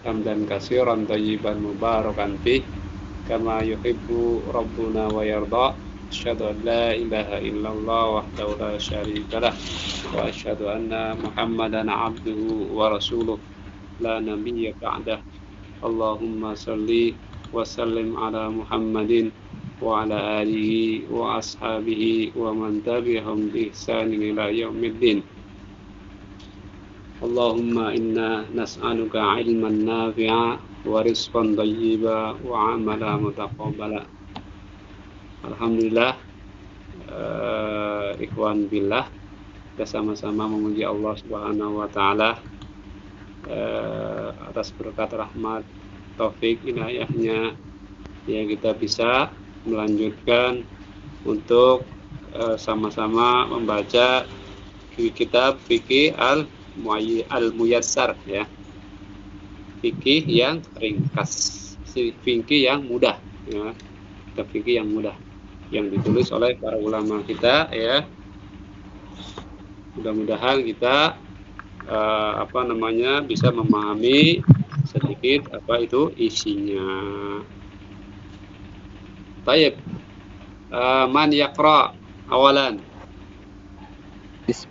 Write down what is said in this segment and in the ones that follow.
hamdan katsiran thayyiban mubarakan fih kama yuhibbu rabbuna wa yarda. Asyhadu an la ilaha illallah wahdahu la syarikalah wa asyhadu anna Muhammadan abduhu wa rasuluh la nabiyya ba'dah. Allahumma salli wa sallim ala Muhammadin wa ala alihi wa ashabihi wa man tabi'ahum bi ihsanin ila yaumiddin. Allahumma inna nas'aluka ilman nafi'a wa rizqan thayyiba wa amala mutaqabbala. Alhamdulillah, ikhwan billah, kita sama-sama memuji Allah Subhanahu wa taala atas berkat rahmat taufik inayahnya ya kita bisa melanjutkan untuk sama-sama membaca kitab fikih al-muyassar ya, fikih yang ringkas, fikih yang mudah ya, kitab fikih yang mudah yang ditulis oleh para ulama kita ya. Mudah-mudahan kita bisa memahami sedikit apa itu isinya. Baik, man yaqra awalan.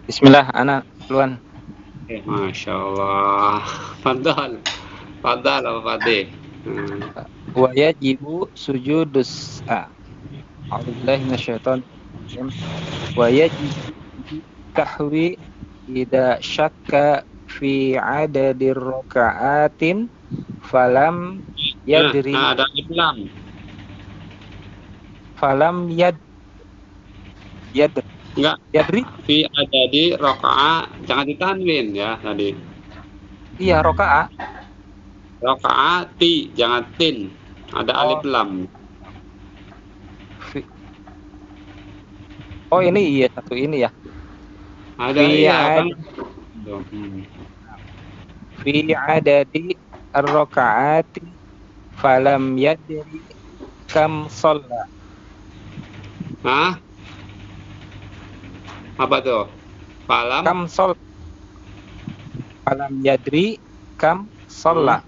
Bismillah, ana duluan. Masya Allah. Fadal apa Fadih? Wa yajibu sujudus a'udzubillahi minasyaitonir rajim. Wa yajibu tahwi idza syakka fi adadir raka'atin falam yadri. Ada iklam. Falam Enggak. Yadri Fi adadi rakaat jangan ditanwin ya tadi. Iya, rakaat. Rakaati jangan tin. Ada alif lam. Oh, ini iya satu ini ya. Ada iya. Fi adadi ar-rakaati falam yadri kam shalla. Hah? Apa tuh? Falam Kam shalla. Falam yadri kam shalla.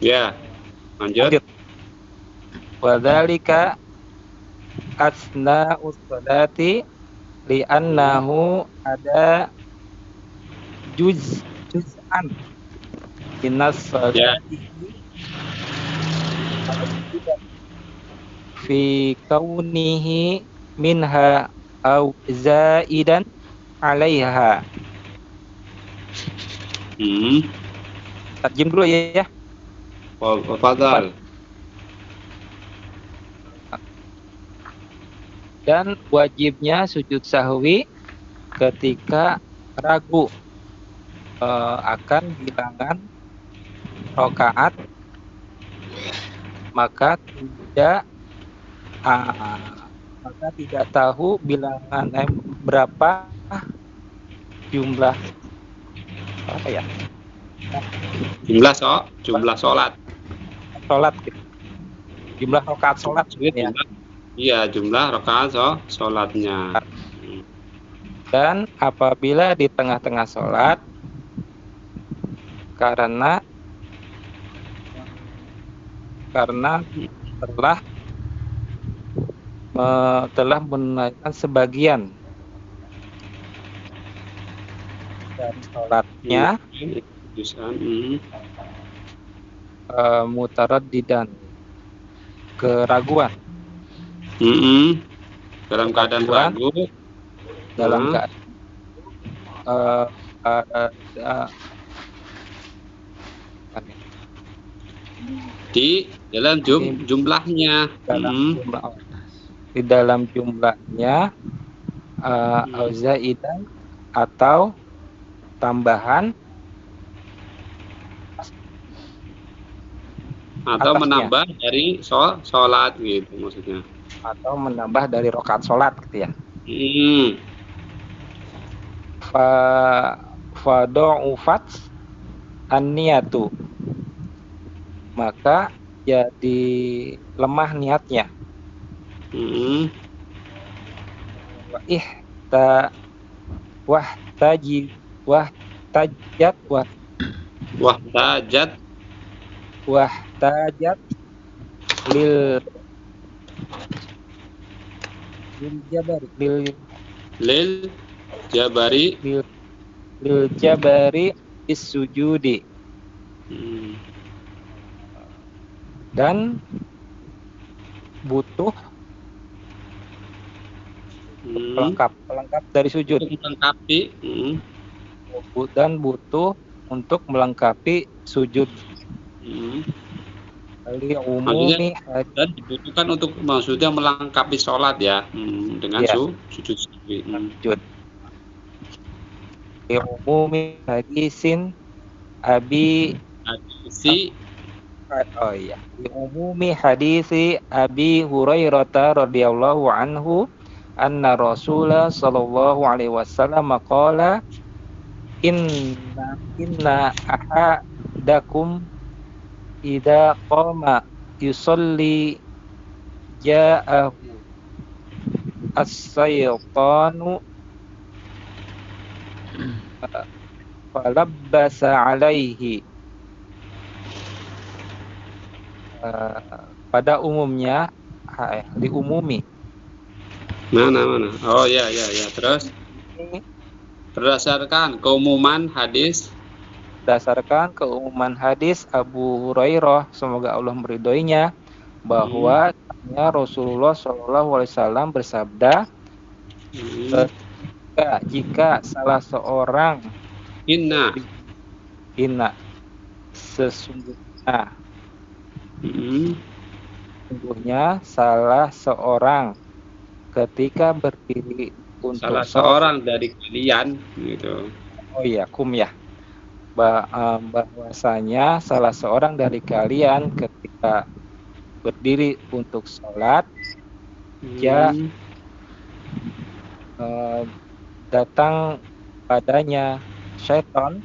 Ya, lanjut. Wadzalika asna'us salati li'annahu ada juz'an minas salati fi kaunihi minha au zaidan 'alaiha. Tarjim dulu ya. Fadal. Dan wajibnya sujud sahwi ketika ragu akan bilangan rakaat, maka tidak tahu bilangan berapa jumlah apa ya? Jumlah sholat. Jumlah rakaat sholat ya. Iya, jumlah rakaat sholatnya. Dan apabila di tengah-tengah sholat karena telah menunaikan sebagian dari sholatnya mutaraddidan, keraguan. Dalam keadaan ragu, dalam keadaan di dalam jumlahnya, di dalam jumlahnya zaidan atau tambahan atau menambah dari sholat gitu maksudnya, atau menambah dari rakaat sholat gitu ya. Fadu'ufat an-niyatu, maka jadi lemah niatnya. wahtaji wahtajat Wahtajat wahtajat lil lil jabari lil jabari. lil lil jabari sujudi, Hmm. dan butuh Hmm. pelengkap dari sujud, Untuk melengkapi. dan butuh untuk melengkapi sujud. Hmm. Kali Maksudnya umumi dan dibutuhkan untuk maksudnya melengkapi sholat ya, dengan ya sujud sahwi. sujud. Li umumi hadisin abi Hadisi oh iya, li umumi hadisi Abi Hurairah radhiyallahu anhu anna Rasulullah sallallahu alaihi wasallam qala inna ahadakum idza qama yusalli ja'ahu as-saytanu falabbasa alaihi. Pada umumnya diumumi mana? Oh ya. Terus ini berdasarkan keumuman hadis. berdasarkan keumuman hadis Abu Hurairah, semoga Allah meridhoinya, bahwa Rasulullah SAW bersabda, jika salah seorang Inna sesungguhnya salah seorang ketika berdiri untuk salah seorang dari kalian gitu. Oh iya, bahwasanya salah seorang dari kalian ketika berdiri untuk sholat, datang padanya syaitan,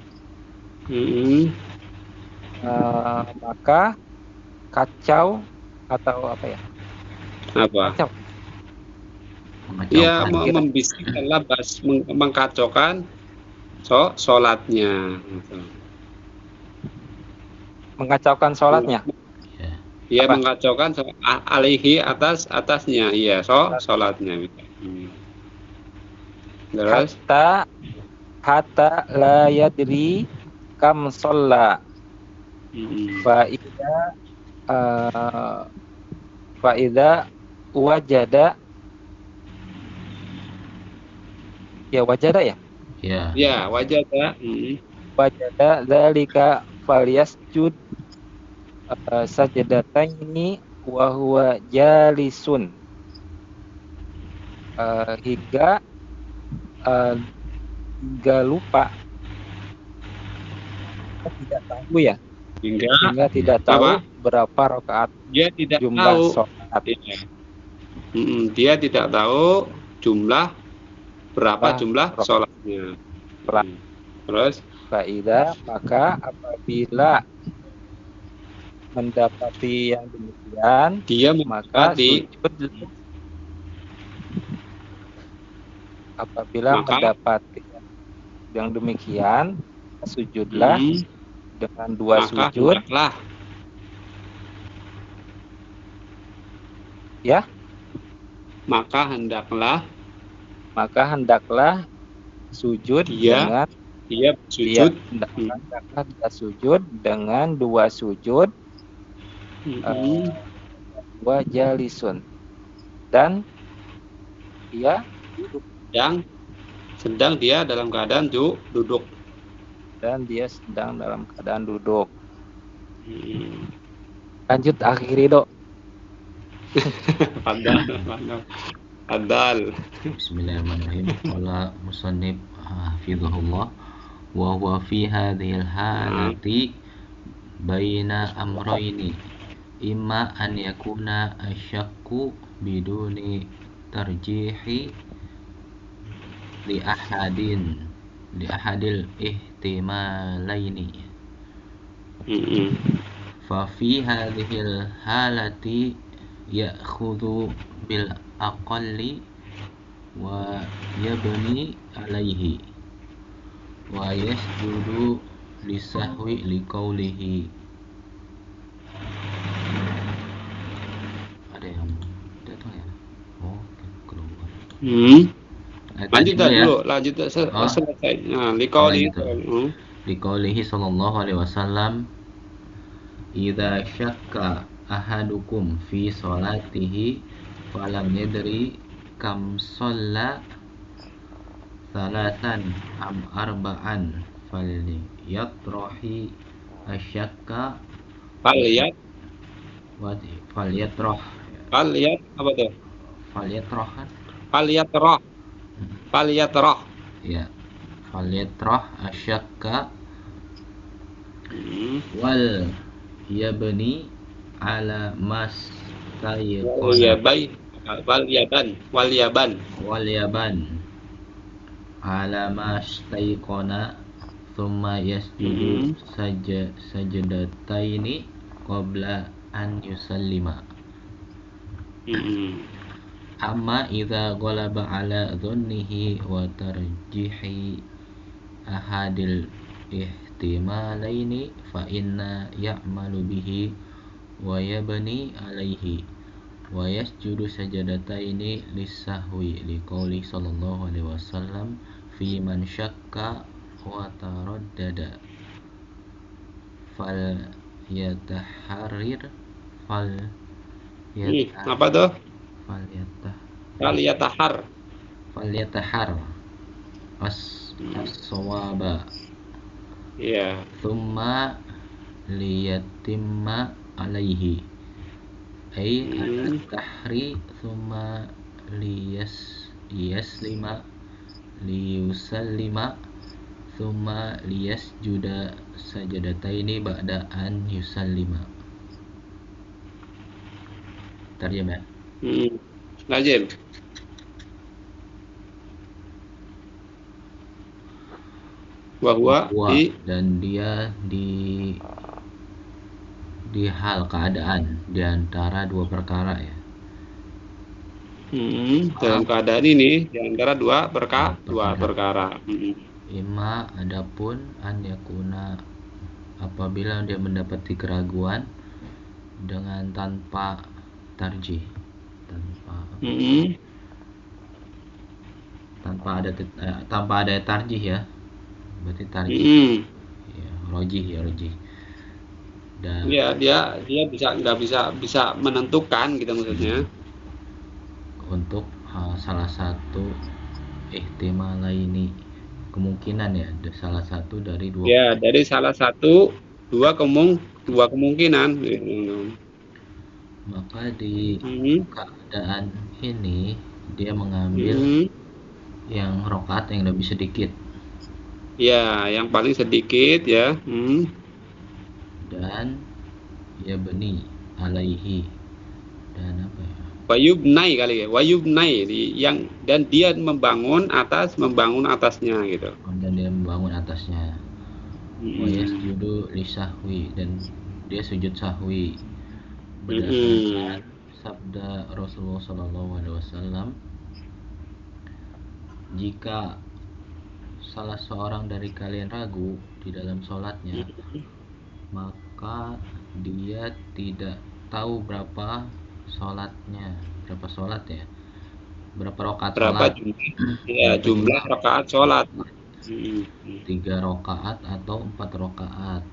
maka kacau atau apa ya? Kacau. Ia membisikkan labas, mengkacaukan sholatnya. Gitu. Mengacaukan sholatnya. Ia mengacaukan alihi atasnya. Iya, sholatnya. Terus hatta la yadri kam sholla. Fa'idha wajada wajada ya? Ya, wajada. Wajada dzalika falyasjud sajdataini wa huwa jalisun. Hingga lupa, tidak tahu ya. Hingga tidak tahu berapa rakaat dia tidak jumlah tahu sholat. Dia tidak tahu berapa jumlah sholatnya. Terus Fa'idha, maka apabila mendapati yang demikian, dia maka sujud. Apabila mendapati yang demikian, sujudlah dengan dua sujud. Ya. Maka hendaklah sujud hendaklah sujud dengan dua sujud, wa jalisun, dan dia yang sedang dia dalam keadaan duduk. Lanjut, akhiri Dok. Adal. Bismillahirrahmanirrahim. Qala musannif hafizahullah wa huwa fi hadhil halati baina amrayni imma an yakuna asyakku biduni tarjihi li ahadil ihtimalaini. Fa fi hadhil halati ya'khudhu bil aqalli wa yabni alaihi wa yasjudu lisahwi liqaulihi. Ada yang datang ya? Oh, keluar. Lanjut Tadi dulu, lanjut selesai. Nah, liqauli. gitu. Liqaulihi sallallahu alaihi wasallam, idza syakka ahadukum fi salatihi falam yadri kam shalla salatan am arba'an falyatrahi asyakka Faliyat wa falyatrah apa tuh? falyatrahan Falyatrah. ya falyatrah asyakka wal yabni ala mas Wal yaban. ala mas taiqona thumma yasjudu sajadataini qabla an yusallima. Amma idza ghalaba ala dhannihi wa tarjihi ahadil ihtimalaini fa inna ya'malu bihi wa yabni alaihi wa yasjudu sajadataini lisahwi liqauli sallallahu alaihi wasallam fi man syakka wa taraddada fal yatahharir Apa tuh? falyatahar as-sawaba Iya. thumma liyatimma alaihi ay at-tahri thumma liyusallima thumma liyasjuda sajadataini ba'da an yusallima. Terjemah. Lazim. Bahwa dan dia di hal keadaan di antara dua perkara ya. Dalam keadaan ini di antara dua perkara. Ima adapun an yakuna apabila dia mendapati keraguan dengan tanpa tarjih, tanpa ada tarjih ya, berarti tarjih ya, rojih. Dan ya dia nggak bisa menentukan gitu maksudnya. Untuk salah satu ihtimalaini, kemungkinan ya, salah satu dari dua. Ya, dari salah satu dua kemungkinan. Maka di keadaan ini dia mengambil yang rokaat yang lebih sedikit. Ya, yang paling sedikit ya. Dan ya beni alaihi, dan apa ya? Wayubnai kali ya. Wayubnai yang dan dia membangun atasnya gitu. Dan dia membangun atasnya. Wayasjudu lisahwi, dan dia sujud sahwi. Berdasarkan sabda Rasulullah SAW, jika salah seorang dari kalian ragu di dalam sholatnya, maka dia tidak tahu berapa sholat ya, berapa rakaat sholat, jumlah rakaat sholat, 3 rakaat atau 4 rakaat,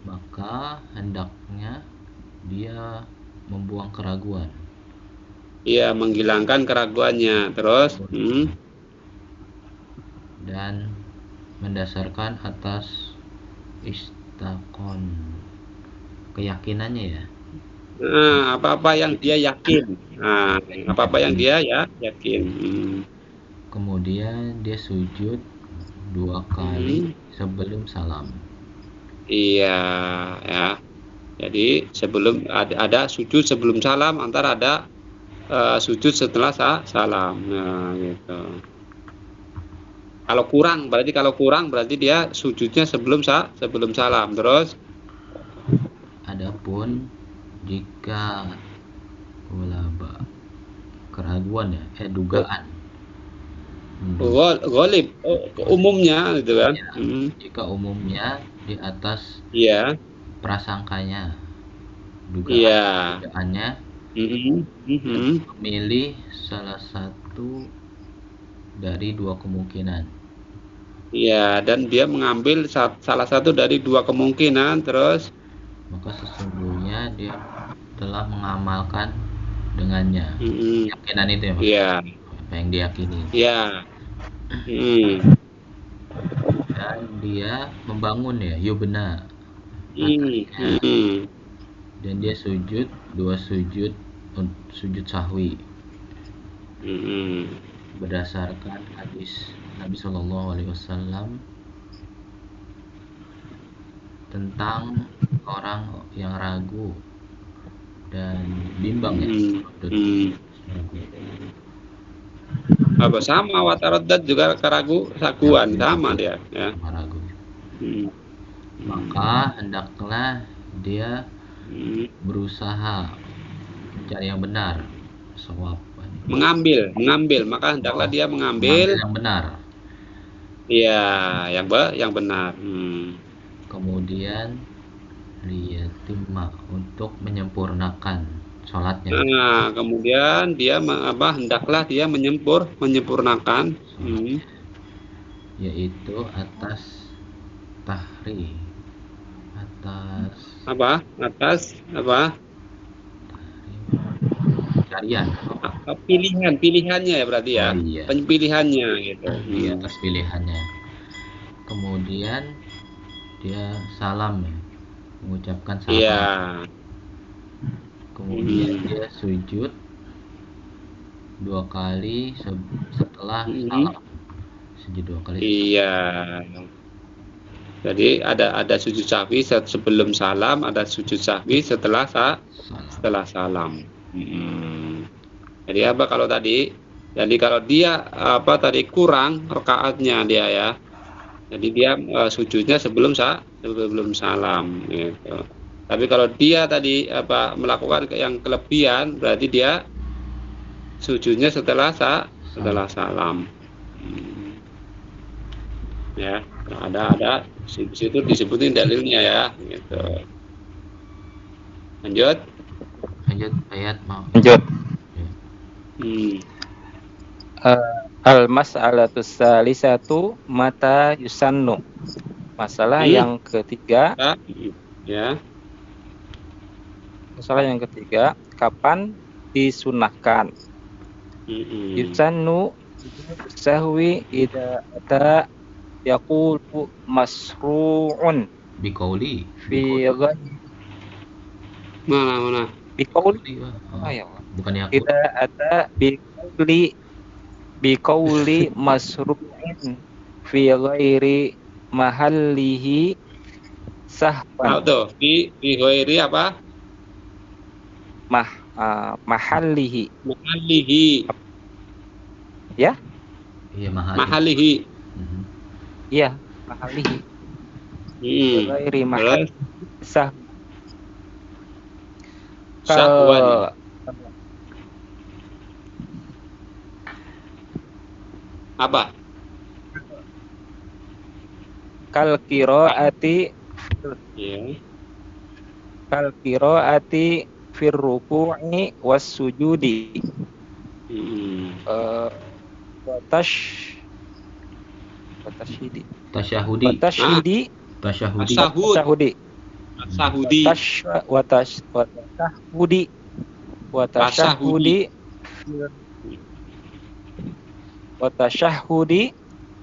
maka hendaknya dia membuang keraguan. Iya, menghilangkan keraguannya. Terus dan mendasarkan atas istakon, keyakinannya ya. Apa-apa yang dia yakin. Apa-apa yang dia yakin. Kemudian dia sujud 2 kali sebelum salam. Iya, ya. Jadi sebelum ada sujud sebelum salam, antara ada sujud setelah salam. Nah, gitu. Kalau kurang berarti dia sujudnya sebelum salam. Terus adapun jika ulaba keraguan ya, dugaan. Ghalib, umumnya gitu kan. Ya, jika umumnya di atas Iya. prasangkanya, Iya. dugaannya memilih salah satu dari dua kemungkinan. Iya, dan dia mengambil salah satu dari dua kemungkinan, terus maka sesungguhnya dia telah mengamalkan dengannya. Keyakinan itu ya, Mas? Iya. Apa yang diyakini. Iya. Dan dia membangun ya, yubna. Dan dia sujud, dua sujud sahwi. Berdasarkan hadis Nabi Shallallahu Alaihi Wasallam tentang orang yang ragu dan bimbang ya. Apa sama wataradad juga keraguan sama dia ya. Ragu. Maka hendaklah dia berusaha mencari yang benar, sawab. Mengambil, maka hendaklah dia mengambil yang benar. Iya, yang benar. Kemudian liyatimma, untuk menyempurnakan sholatnya. Nah, kemudian dia hendaklah dia menyempurnakan yaitu atas tahri, atas pilihannya ya berarti ya. Iya. Pilihannya gitu. Di atas pilihannya. Kemudian dia salam ya, mengucapkan salam. Iya. Kemudian dia sujud 2 kali setelah salam. Sujud 2 kali. Iya. Jadi ada sujud sahwi sebelum salam, ada sujud sahwi setelah salam. Jadi apa kalau tadi? Jadi kalau dia kurang rakaatnya dia ya. Jadi dia sujudnya sebelum salam gitu. Tapi kalau dia tadi melakukan yang kelebihan, berarti dia sujudnya setelah salam. Ya, ada di situ disebutin dalilnya ya gitu. Lanjut ayat mau. Lanjut. Ya. Al-mas'alatus salisatu mata yusannu. Masalah yang ketiga. Ya. Masalah yang ketiga, kapan disunahkan? Yusannu sahwi idza ata yaqulu masru'un Biqauli. fi Mana? Biqauli. Ya Allah. Bukan yaqul. Idza ata biqauli masru'in fi ghairi mahallihi sahwan. Fi ghairi apa? Mahallihi. Ya? Iya, mahalihi. Iya, mahalihi. Ghairi mahal sahwan. Apa? Kal qiraati fir ruku'i was sujudi. Wa tashahhudi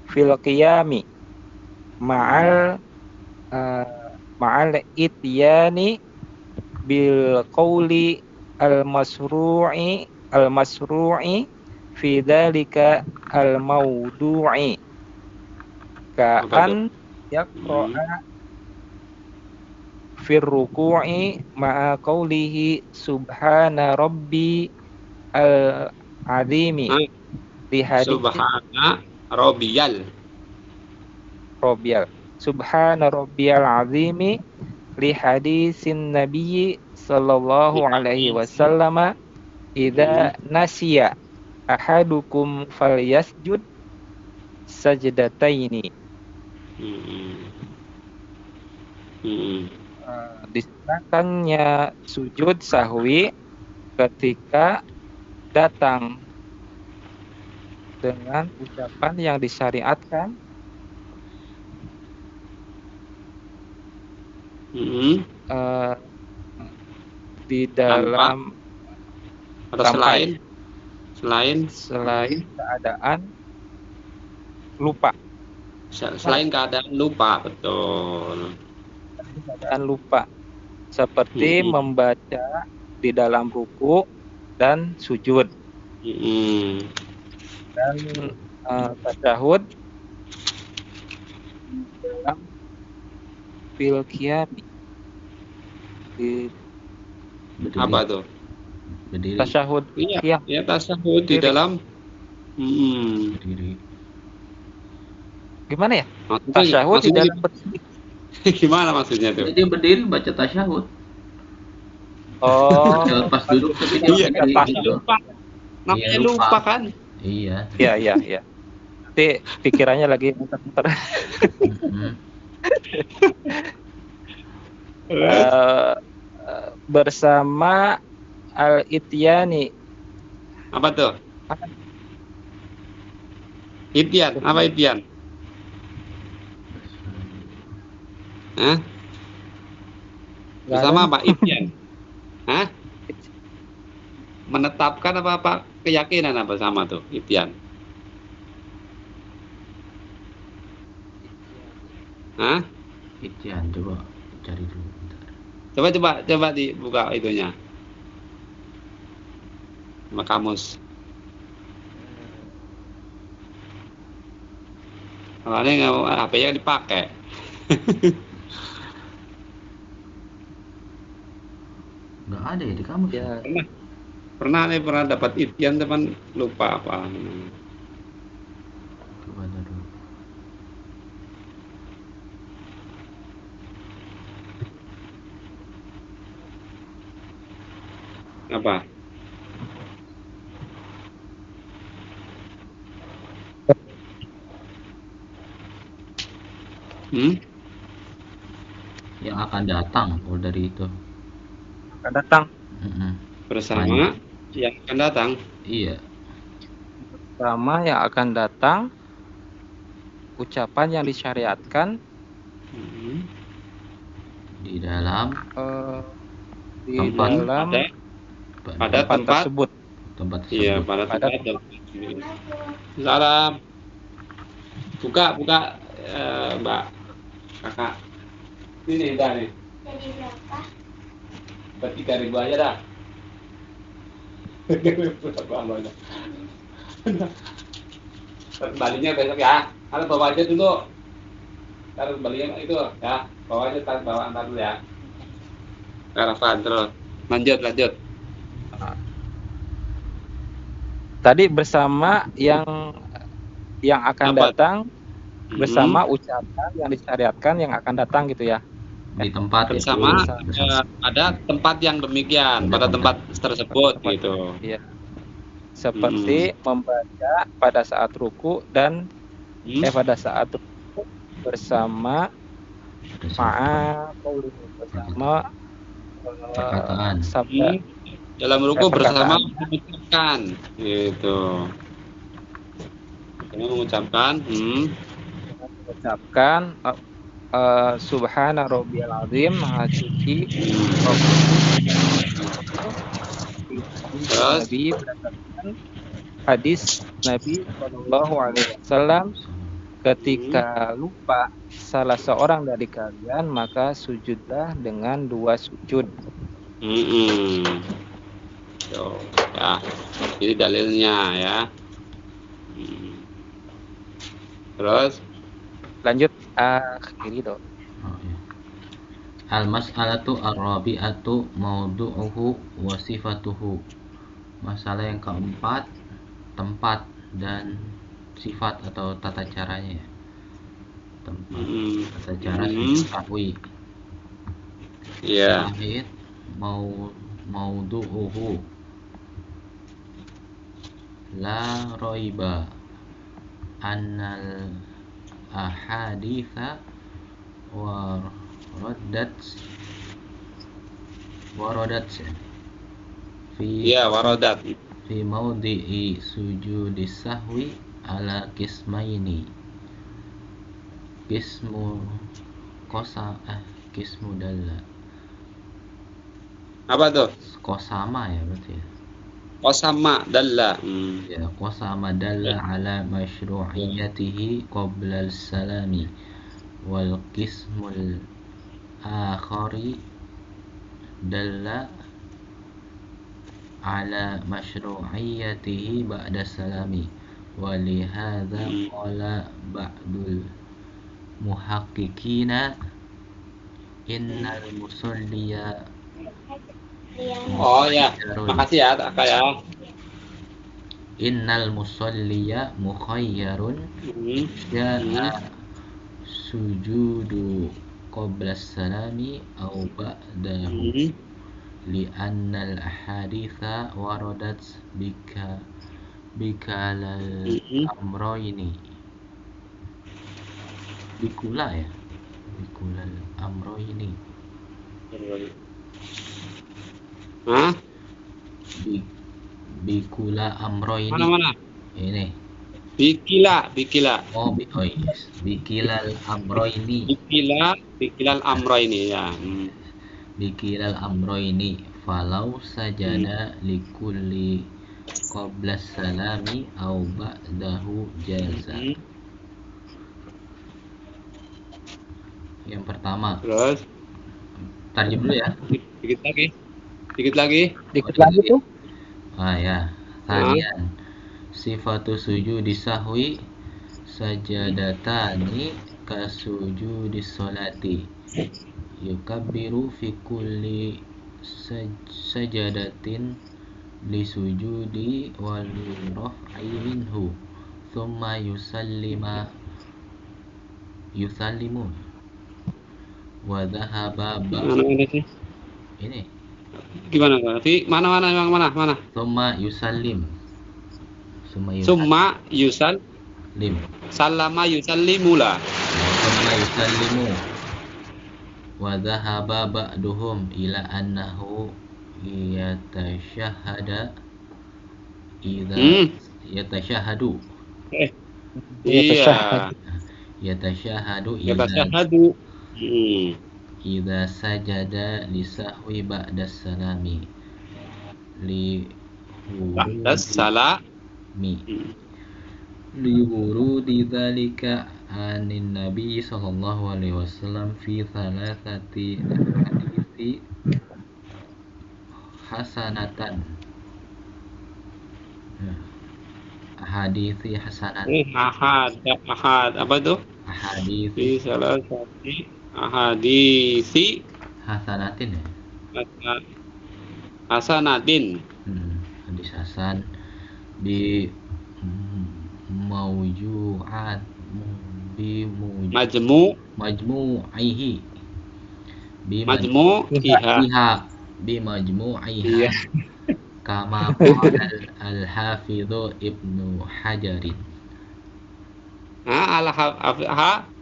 fil qiyami ma'al ityani bil qawli al masru'i fi dzalika al mawdu'i ka'an yaqra'a fir ruku'i ma'a qawlihi subhana rabbi al azimi di hadits subhana rabbiyal subhana rabbiyal azimi li hadisin nabiyyi sallallahu alaihi wasallam Idza nasiya ahadukum falyasjud sajdataini. Disunahkannya sujud sahwi ketika datang dengan ucapan yang disyariatkan di dalam atau sampai selain keadaan lupa. Selain keadaan lupa, betul. Keadaan lupa, seperti membaca di dalam ruku dan sujud dan tasyahud dalam fil qiyam. Apa tuh? Berdiri. Tasyahud. Iya, ya tasyahud di dalam Berdiri. Gimana ya? Tasyahud di dalam berdiri. Gimana maksudnya tuh? Dia berdiri baca tasyahud. Oh, Pas duduk tapi dia berdiri gitu. Namanya lupa kan? Iya. Iya. Nanti pikirannya lagi muter-muter. Bersama al-ityani. Apa tuh? Ityan, apa ityan? Hah? Bersama apa ityan? Hah? Menetapkan apa keyakinan apa sama tuh ityan? Hah? Ityan, coba cari dulu bentar. Coba dibuka itunya. Sama kamus. Soalnya HP-nya dipakai. Nggak ada ya di kamus ya? Pernah dapat ityan teman lupa apa. Coba dulu. Apa? Yang akan datang, dari itu. Akan datang. Bersama yang akan datang. Iya. Bersama yang akan datang, ucapan yang disyariatkan di dalam pada tempat tersebut. Iya, pada tempat tersebut. Salam. Buka Mbak Kakak. Ini udah nih. Jadi berapa? Berarti 3.000 aja dah. 3.000 aja. Balinya besok ya. Bawa aja dulu. Taruh balinya itu ya. Bawa antar dulu ya. Karavan terus. Lanjut. Tadi bersama yang akan datang, bersama ucapan yang disyariatkan yang akan datang gitu ya. Di tempat bersama pada tempat yang demikian, pada tempat tersebut gitu. Iya. Seperti membaca pada saat ruku dan pada saat ruku bersama bersama perkataan sabda dalam ruku bersama mengucapkan gitu. Mengucapkan subhana rabbiyal azim, maha suci Nabi berdasarkan hadis Nabi Shallallahu Alaihi Wasallam, ketika lupa salah seorang dari kalian maka sujudlah dengan 2 sujud. Ya, ini dalilnya ya. Terus lanjut akhiri dong. Al-mas'alatu ar-rabi'atu maudu'uhu wa sifatuhu. Masalah yang keempat, tempat dan sifat atau tata caranya. Tempat, tata cara sahwi. Iya. Maudu'uhu. la raiba annal ahaditha waradat fi Ya, waradat. fi maudhi'i sujudis sahwi ala qismaini qismu qismu dalla Apa tuh? qasama ya berarti ya. Qasama dalla. Ya, qasama dalla ala masyru'iyatihi qabla salami wal qismul akhari dalla ala masyru'iyatihi ba'da salami wa li hadza qala ba'dul muhaqqiqina innal musalliya Oh ya, makasih ya Kak ya. innal musalliya mukhayyarun sya'a sujudu qabla salami au ba'dahu li'annal ahaditha waradat bikalal amroini bikulal amroini Hah? bikula amroini Mana? ini Bikila. yes. Bikilal amroini Bikilal amro ini ya. Bikilal amroini falau sajada likulli qabla salami au ba'dahu jaza. Yang pertama. Terus Tarjim dulu ya. Dikit lagi tuh. Ya. Tanian. Sifatu sujudi sahwi sajadatani kasujudi sholati. Yukabbiru fi kulli sajadatin li sujudi wal raf'i minhu thumma yusallimu wa dhahaba ini gimana Fi? Mana? thumma yusallim Summa yusallim. Sallama yusallimula. Thumma yusallimu wa dhahaba ba'duhum ila annahu yatashahhada idza yatashahhadu yatashahhadu idza sajada li sahwi ba'da salami li wurudi dzalika anin nabi sallallahu alaihi wasallam fi thalathati hadithi hasanatan ahad apa tuh? Ahadithi salah satu ahadithi hasanatin ya. Hasanatin. Hadis hasan bi maujuat majmu'ihi bi majmu'iha kama qala al-hafidhu Ibnu Hajarin.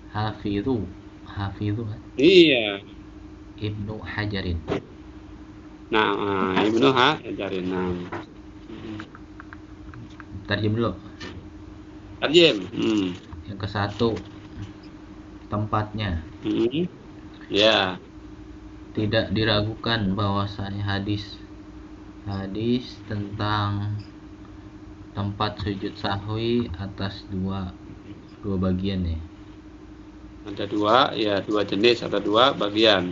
Hafidhu Iya. Ibnu Hajarin. Ibnu Hajarin. Tarjim dulu. Yang ke satu, tempatnya. Ya. Tidak diragukan bahwasanya hadis tentang tempat sujud sahwi atas dua bagian ya. Ada dua jenis atau dua bagian.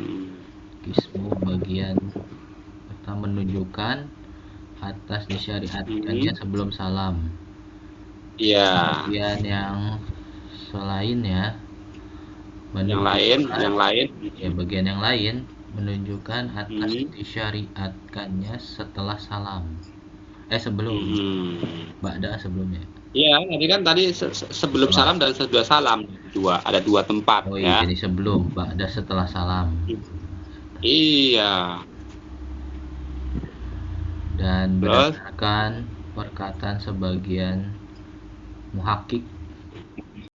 Kismu bagian pertama menunjukkan atas disyariatkannya sebelum salam. Iya. Bagian yang selainnya yang lain ya, bagian yang lain menunjukkan atas disyariatkannya setelah salam. Sebelum ba'da sebelumnya. Iya, tadi sebelum salam dan sesudah salam ada dua tempat ya. Jadi sebelum, ba'da, setelah salam. Iya. Dan berdasarkan perkataan sebagian muhakkik